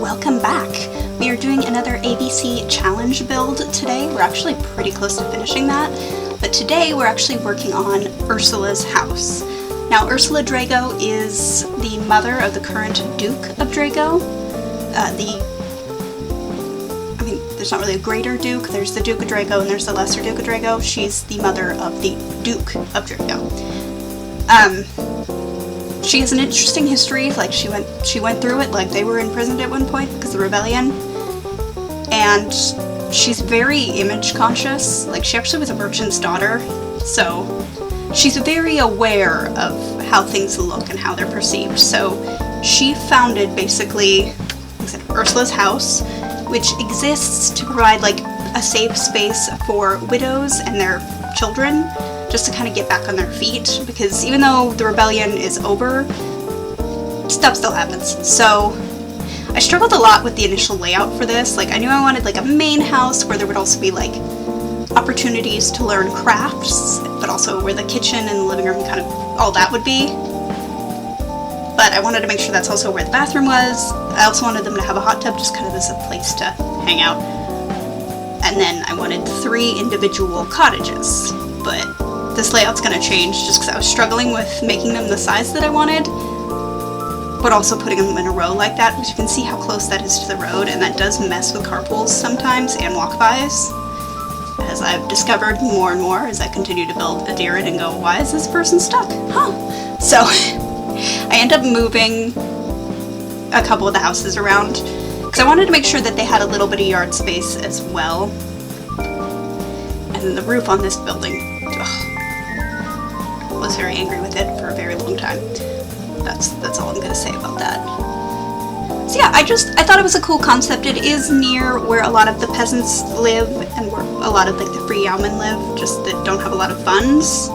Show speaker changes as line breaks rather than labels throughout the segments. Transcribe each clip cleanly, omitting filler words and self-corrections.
welcome back. We are doing another ABC challenge build today. We're actually pretty close to finishing that, but today we're actually working on Ursula's house. Now, Ursula Drago is the mother of the current Duke of Drago. There's not really a greater Duke. There's the Duke of Drago and there's the lesser Duke of Drago. She's the mother of the Duke of Drago. She has an interesting history. Like, she went through it. Like, they were imprisoned at one point because of the rebellion. And she's very image conscious. Like, she actually was a merchant's daughter. So she's very aware of how things look and how they're perceived. So she founded, basically, like I said, Ursula's house, which exists to provide, like, a safe space for widows and their children, just to kind of get back on their feet, because even though the rebellion is over, stuff still happens. So I struggled a lot with the initial layout for this. Like, I knew I wanted, like, a main house where there would also be, like, opportunities to learn crafts, but also where the kitchen and the living room, kind of all that would be. But I wanted to make sure that's also where the bathroom was. I also wanted them to have a hot tub, just kind of as a place to hang out. And then I wanted 3 individual cottages, but this layout's gonna change just because I was struggling with making them the size that I wanted, but also putting them in a row like that, because you can see how close that is to the road, and that does mess with carpools sometimes and walk-bys, as I've discovered more and more as I continue to build a deer and go, why is this person stuck? Huh. So I end up moving a couple of the houses around, because I wanted to make sure that they had a little bit of yard space as well. And then the roof on this building, was very angry with it for a very long time. That's all I'm gonna say about that. So yeah, I thought it was a cool concept. It is near where a lot of the peasants live and where a lot of, like, the free yeomen live, just that don't have a lot of funds.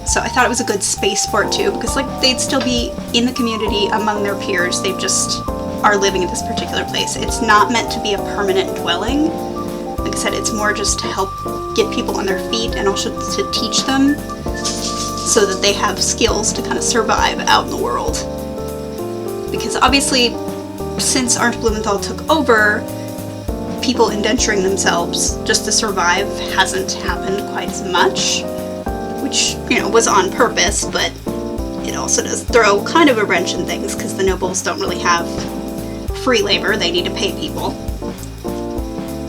So I thought it was a good space for it too, because, like, they'd still be in the community among their peers. They just are living in this particular place. It's not meant to be a permanent dwelling. Like I said, it's more just to help get people on their feet and also to teach them so that they have skills to kind of survive out in the world. Because obviously, since Arndt Blumenthal took over, people indenturing themselves just to survive hasn't happened quite as much, which, you know, was on purpose, but it also does throw kind of a wrench in things, because the nobles don't really have free labor, they need to pay people.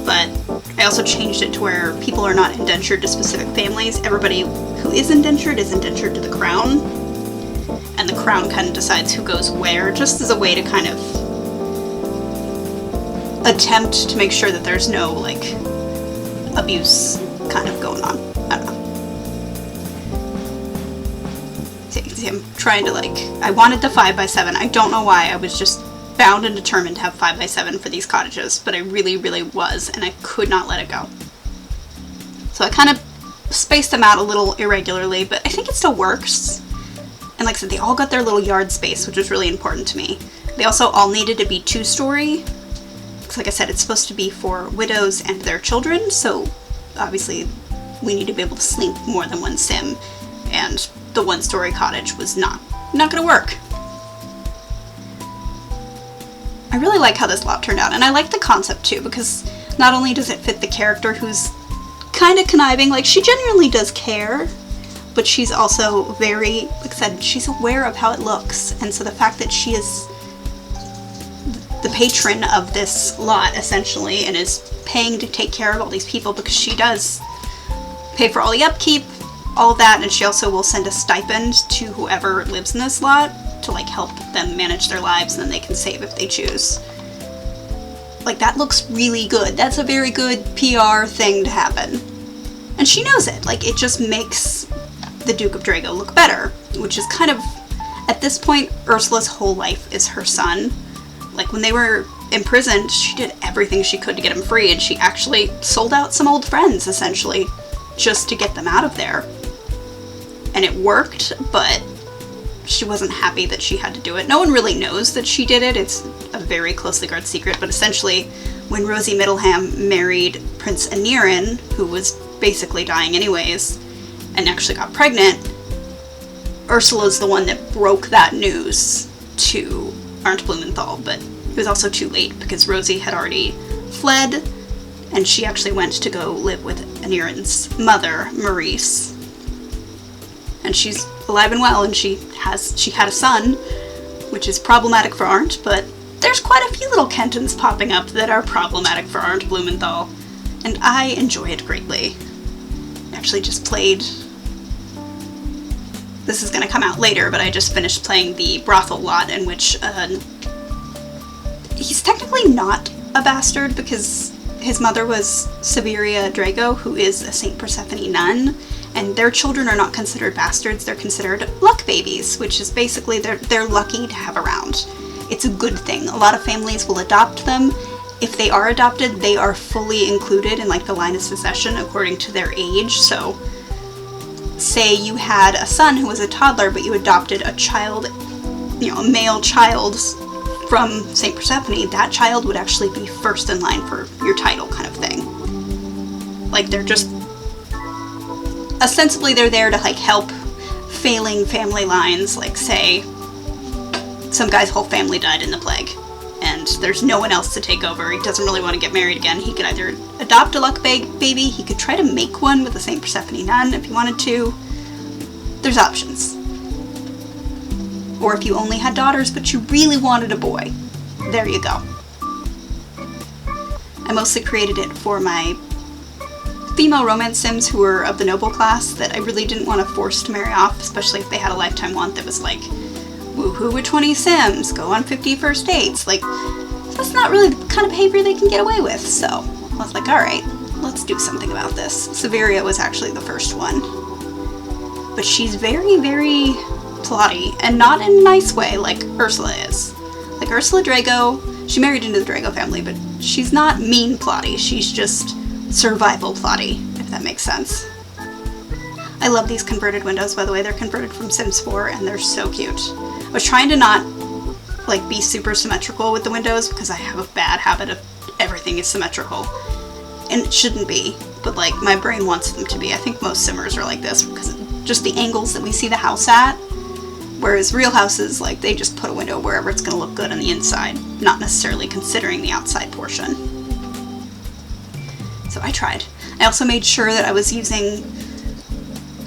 But I also changed it to where people are not indentured to specific families. Everybody who is indentured to the crown, and the crown kind of decides who goes where, just as a way to kind of attempt to make sure that there's no, like, abuse kind of going on. I don't know. See, I'm trying to, like, I wanted the 5x7. I don't know why. I was just bound and determined to have 5x7 for these cottages, but I really, really was, and I could not let it go. So I kind of spaced them out a little irregularly, but I think it still works. And like I said, they all got their little yard space, which was really important to me. They also all needed to be 2-story, because like I said, it's supposed to be for widows and their children, so obviously we need to be able to sleep more than one sim, and the 1-story cottage was not gonna work. I really like how this lot turned out, and I like the concept too, because not only does it fit the character who's kind of conniving, like, she genuinely does care, but she's also very, like I said, she's aware of how it looks, and so the fact that she is the patron of this lot, essentially, and is paying to take care of all these people, because she does pay for all the upkeep, all that, and she also will send a stipend to whoever lives in this lot to, like, help them manage their lives, and then they can save if they choose. Like, that looks really good. That's a very good PR thing to happen. And she knows it. Like, it just makes the Duke of Drago look better, which is kind of, at this point, Ursula's whole life is her son. Like, when they were imprisoned, she did everything she could to get him free, and she actually sold out some old friends, essentially, just to get them out of there. And it worked, but she wasn't happy that she had to do it. No one really knows that she did it. It's a very closely guarded secret, but essentially, when Rosie Middleham married Prince Anirin, who was basically dying anyways, and actually got pregnant, Ursula's the one that broke that news to Arndt Blumenthal, but it was also too late because Rosie had already fled, and she actually went to go live with Aniran's mother, Maurice. And she's alive and well, and she had a son, which is problematic for Arndt, but there's quite a few little Kentons popping up that are problematic for Arndt Blumenthal, and I enjoy it greatly. I actually just played... This is going to come out later, but I just finished playing the brothel lot, in which he's technically not a bastard because his mother was Ursula Drago, who is a St. Persephone nun, and their children are not considered bastards, they're considered luck babies, which is basically they're lucky to have around. It's a good thing. A lot of families will adopt them. If they are adopted, they are fully included in like the line of succession according to their age. So say you had a son who was a toddler, but you adopted a child, a male child from St. Persephone, that child would actually be first in line for your title kind of thing. Like, they're just... ostensibly they're there to, like, help failing family lines. Like, say, some guy's whole family died in the plague, and there's no one else to take over. He doesn't really want to get married again. He could either adopt a luck baby, he could try to make one with the St. Persephone nun if he wanted to. There's options. Or if you only had daughters but you really wanted a boy, there you go. I mostly created it for my female romance sims who were of the noble class that I really didn't want to force to marry off, especially if they had a lifetime want that was like, woohoo with 20 sims, go on 50 first dates. Like, that's not really the kind of behavior they can get away with, so I was like, alright, let's do something about this. Severia was actually the first one. But she's very, very plotty, and not in a nice way like Ursula is. Like Ursula Drago, she married into the Drago family, but she's not mean plotty, she's just survival plotty, if that makes sense. I love these converted windows, by the way. They're converted from Sims 4, and they're so cute. I was trying to not, like, be super symmetrical with the windows, because I have a bad habit of everything is symmetrical. And it shouldn't be, but, like, my brain wants them to be. I think most Simmers are like this, because just the angles that we see the house at. Whereas real houses, like, they just put a window wherever it's going to look good on the inside, not necessarily considering the outside portion. So I tried. I also made sure that I was using...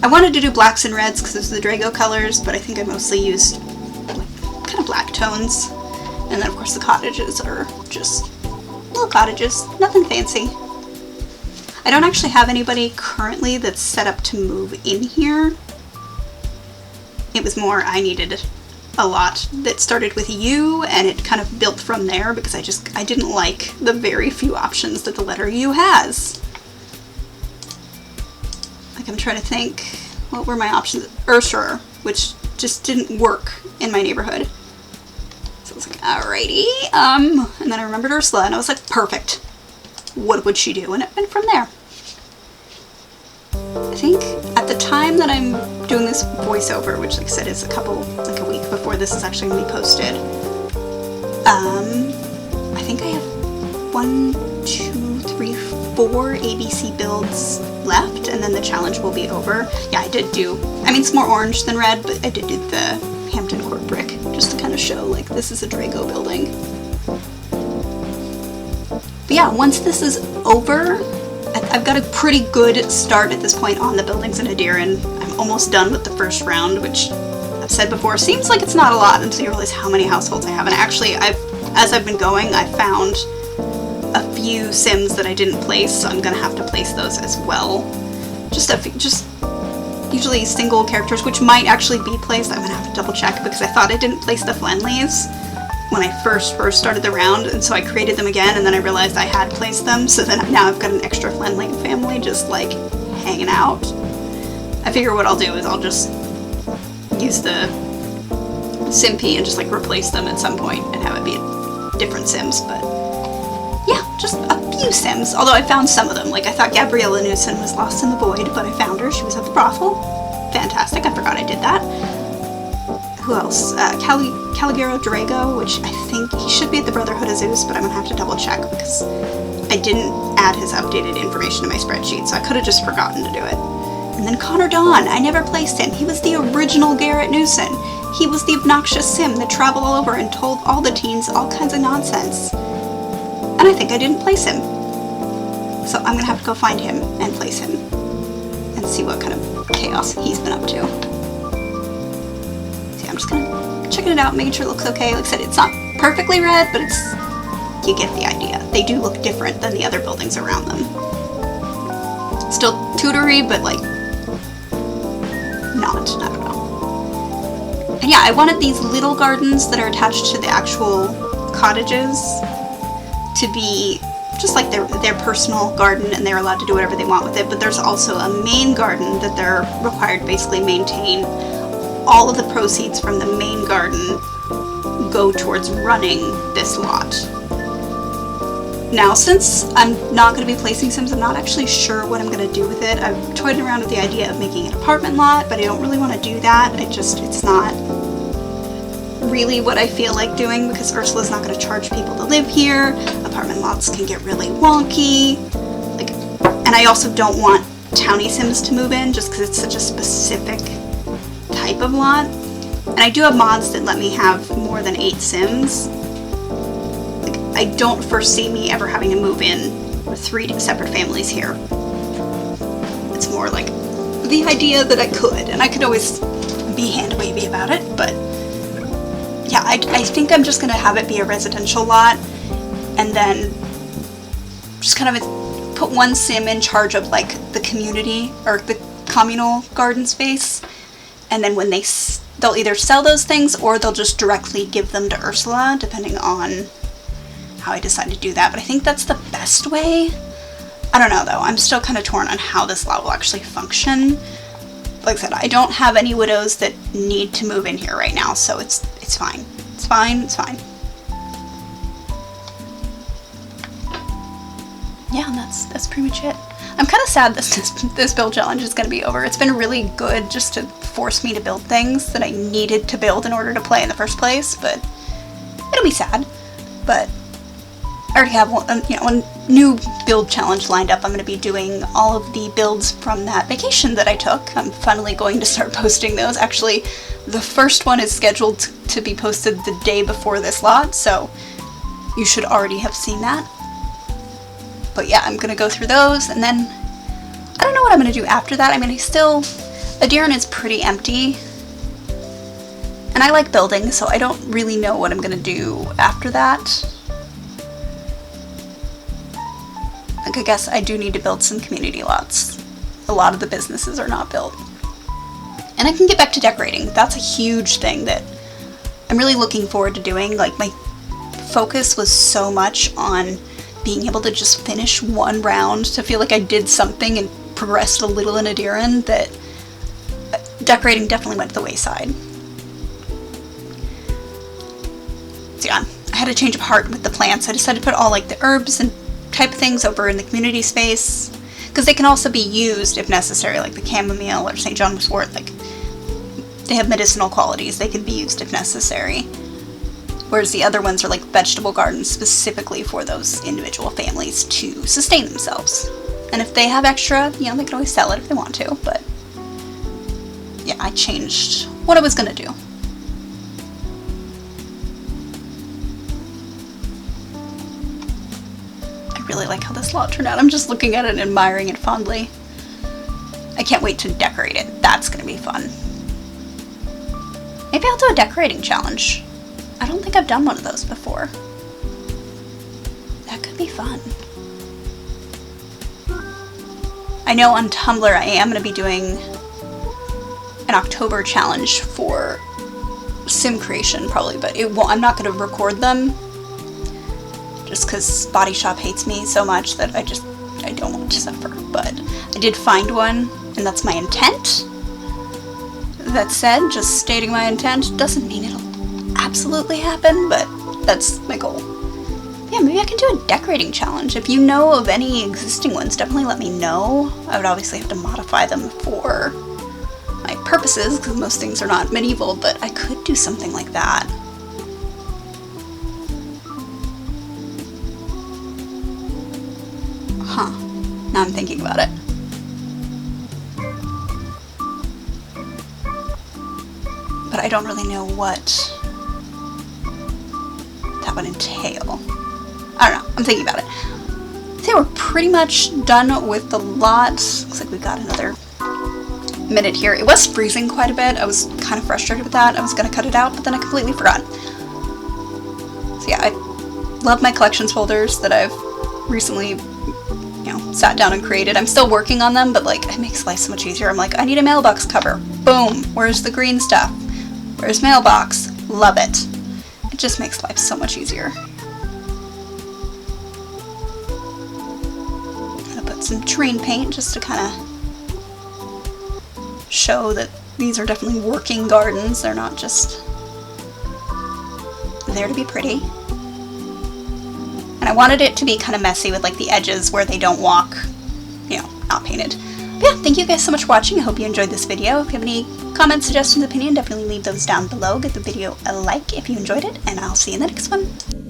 I wanted to do blacks and reds because those are the Drago colors, but I think I mostly used like, kind of black tones. And then of course the cottages are just little cottages, nothing fancy. I don't actually have anybody currently that's set up to move in here. It was more I needed a lot that started with U, and it kind of built from there because I didn't like the very few options that the letter U has. Like, I'm trying to think, what were my options? Ursula, which just didn't work in my neighborhood. So I was like, alrighty, and then I remembered Ursula, and I was like, perfect. What would she do? And it went from there. I think at the time that I'm doing this voiceover, which like I said is a week before this is actually going to be posted, I think I have 1, 2, 3, 4 ABC builds left, and then the challenge will be over. Yeah, I did do, I mean it's more orange than red, but I did do the Hampton Court brick, just to kind of show like this is a Drago building. But yeah, once this is over, I've got a pretty good start at this point on the buildings in Adiran. I'm almost done with the first round, which I've said before, seems like it's not a lot until you realize how many households I have. And actually, as I've been going, I found a few Sims that I didn't place, so I'm gonna have to place those as well. Just usually single characters, which might actually be placed. I'm gonna have to double check because I thought I didn't place the Flenleys when I first started the round, and so I created them again, and then I realized I had placed them, so then now I've got an extra Flenley family just like hanging out. I figure what I'll do is I'll just use the Simpy and just like replace them at some point and have it be different Sims, but yeah, just a few Sims, although I found some of them. Like I thought Gabriella Newson was lost in the void, but I found her. She was at the brothel. Fantastic, I forgot I did that. Who else? Caligero Drago, which I think he should be at the Brotherhood of Zeus, but I'm gonna have to double check because I didn't add his updated information to my spreadsheet, so I could have just forgotten to do it. And then Connor Dawn, I never placed him. He was the original Garrett Newson. He was the obnoxious sim that traveled all over and told all the teens all kinds of nonsense. And I think I didn't place him. So I'm gonna have to go find him and place him and see what kind of chaos he's been up to. See, I'm just gonna checking it out, making sure it looks okay. Like I said, it's not perfectly red, but it's, you get the idea. They do look different than the other buildings around them. Still Tutory, but like not, I don't know. And yeah, I wanted these little gardens that are attached to the actual cottages to be just like their personal garden, and they're allowed to do whatever they want with it. But there's also a main garden that they're required to basically maintain. All of the proceeds from the main garden go towards running this lot. Now, since I'm not going to be placing Sims, I'm not actually sure what I'm going to do with it. I've toyed around with the idea of making an apartment lot, but I don't really want to do that. It's not really what I feel like doing, because Ursula's not going to charge people to live here. Apartment lots can get really wonky. And I also don't want townie Sims to move in, just because it's such a specific type of lot. And I do have mods that let me have more than 8 Sims. I don't foresee me ever having to move in with 3 separate families here. It's more like the idea that I could, and I could always be hand-wavy about it, but yeah, I think I'm just gonna have it be a residential lot, and then just kind of put one Sim in charge of like the community or the communal garden space, and then when they'll either sell those things or they'll just directly give them to Ursula, depending on how I decide to do that. But I think that's the best way. I don't know though, I'm still kind of torn on how this lot will actually function. Like I said, I don't have any widows that need to move in here right now, so it's fine. It's fine, it's fine. Yeah, and that's pretty much it. I'm kind of sad this build challenge is going to be over. It's been really good just to force me to build things that I needed to build in order to play in the first place, but it'll be sad. But I already have one new build challenge lined up. I'm going to be doing all of the builds from that vacation that I took. I'm finally going to start posting those. Actually, the first one is scheduled to be posted the day before this lot, so you should already have seen that. But yeah, I'm going to go through those, and then I don't know what I'm going to do after that. I mean, Adiran is pretty empty, and I like building, so I don't really know what I'm going to do after that. Like, I guess I do need to build some community lots. A lot of the businesses are not built. And I can get back to decorating. That's a huge thing that I'm really looking forward to doing. Like, my focus was so much on being able to just finish one round to feel like I did something and progressed a little in Adiran, that decorating definitely went to the wayside. So yeah, I had a change of heart with the plants. I decided to put all like the herbs and type of things over in the community space, because they can also be used if necessary, like the chamomile or St. John's wort. Like, they have medicinal qualities. They can be used if necessary. Whereas the other ones are like vegetable gardens specifically for those individual families to sustain themselves. And if they have extra, they can always sell it if they want to, but yeah, I changed what I was gonna do. I really like how this lot turned out. I'm just looking at it and admiring it fondly. I can't wait to decorate it. That's gonna be fun. Maybe I'll do a decorating challenge. I don't think I've done one of those before. That could be fun. I know on Tumblr I am going to be doing an October challenge for sim creation probably, but I'm not going to record them just because Body Shop hates me so much that I don't want to suffer. But I did find one, and that's my intent. That said, just stating my intent doesn't mean it'll absolutely happen, but that's my goal. Yeah, maybe I can do a decorating challenge. If you know of any existing ones, definitely let me know. I would obviously have to modify them for my purposes, because most things are not medieval, but I could do something like that. Huh. Now I'm thinking about it. but I don't really know what that would entail. I don't know. I'm thinking about it. I think we're pretty much done with the lot. Looks like we got another minute here. It was freezing quite a bit. I was kind of frustrated with that. I was going to cut it out, but then I completely forgot. So yeah, I love my collections folders that I've recently, you know, sat down and created. I'm still working on them, but like, it makes life so much easier. I'm like, I need a mailbox cover. Boom. Where's the green stuff? Where's mailbox? Love it. It just makes life so much easier. I'm gonna put some terrain paint just to kind of show that these are definitely working gardens. They're not just there to be pretty. And I wanted it to be kind of messy with like the edges where they don't walk, you know, not painted. But yeah, thank you guys so much for watching. I hope you enjoyed this video. If you have any comments, suggestions, opinion, definitely leave those down below. Give the video a like if you enjoyed it, and I'll see you in the next one.